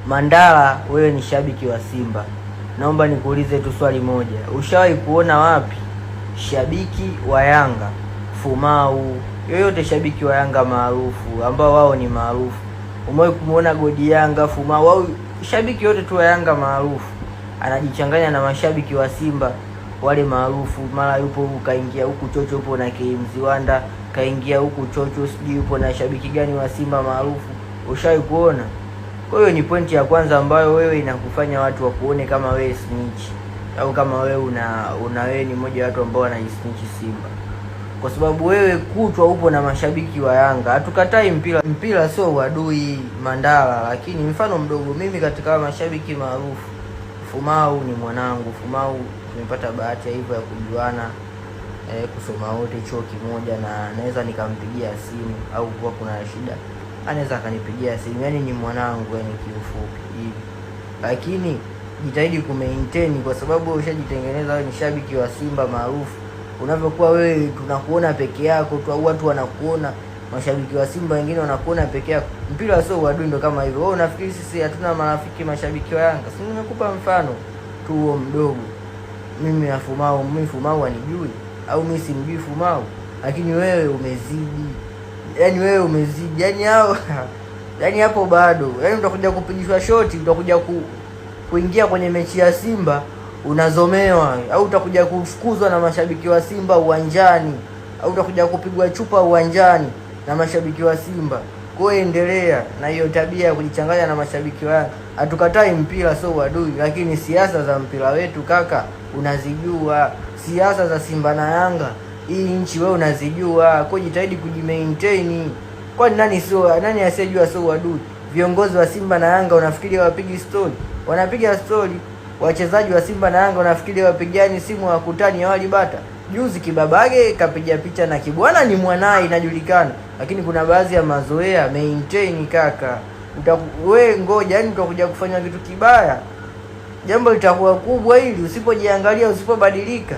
Mandala, wewe ni shabiki wa Simba. Naomba nikuulize tu swali moja. Ushawahi kuona wapi shabiki wa Yanga Fumau, yoyote shabiki wa Yanga maarufu ambao wao ni maarufu, umewahi kumuona Godi Yanga Fumau au shabiki yote tu wa Yanga maarufu anajichanganya na mashabiki wa Simba wale maarufu? Mara yupo kaingia huku chocho, upo na Mziwanda, kaingia huku chocho, sijui yupo na shabiki gani wa Simba maarufu. Ushawahi kuona? Kwa hiyo ni pointi ya kwanza ambayo wewe inakufanya watu wakuone kama wewe snitch, au kama wewe wewe ni mmoja wa watu ambao wanajisnitch Simba, kwa sababu wewe kutwa upo na mashabiki wa Yanga. Hatukatai mpira sio uadui Mandala, lakini mfano mdogo, mimi katika mashabiki maarufu Fumau ni mwanangu. Fumau tumepata bahati hivyo ya kujuana, kusoma wote chuo kimoja, na naweza nikampigia simu au kwa kuna shida anaweza akanipigia simu. Yani ni mwanangu, yani kiufupi hivi. Lakini jitahidi kumaintain, kwa sababu ushajitengeneza wewe ni shabiki wa Simba maarufu. Unavyokuwa wewe tunakuona peke yako tu, au watu wanakuona, mashabiki wa Simba wengine wanakuona peke yako. Mpira sio uadui, ndo kama hivyo. Wewe unafikiri sisi hatuna marafiki mashabiki wa Yanga? Si nimekupa mfano tu huo mdogo. Mimi na Fumau, Fumau anijui au mimi simjui Fumau? Lakini wewe umezidi. Yani wewe umezidi. Yani hao yani hapo bado. Yani utakuja kupigishwa shoti, utakuja kuingia kwenye mechi ya Simba unazomewa, au utakuja kufukuzwa na mashabiki wa Simba uwanjani, au utakuja kupigwa chupa uwanjani na mashabiki wa Simba. Kwa hiyo endelea na hiyo tabia ya kujichanganya na mashabiki wa. Hatukatai mpira sio uadui, lakini siasa za mpira wetu kaka unazijua. Siasa za Simba na Yanga hii nchi wewe unazijua. Kwa jitahidi kujimaintain. Kwani nani asiyejua sio uadui? Viongozi wa Simba na Yanga unafikiri wapigi story? Wanapiga story. Wachezaji wa Simba na Yanga unafikiri wapigani simu wakutani ya wali bata? Juzi Kibabage kapiga picha na Kibwana, ni mwanae inajulikana, lakini kuna baadhi ya mazoea maintain kaka. Wewe ngoja, yani utakuja kufanya kitu kibaya, jambo litakuwa kubwa hili usipojiangalia, usipobadilika.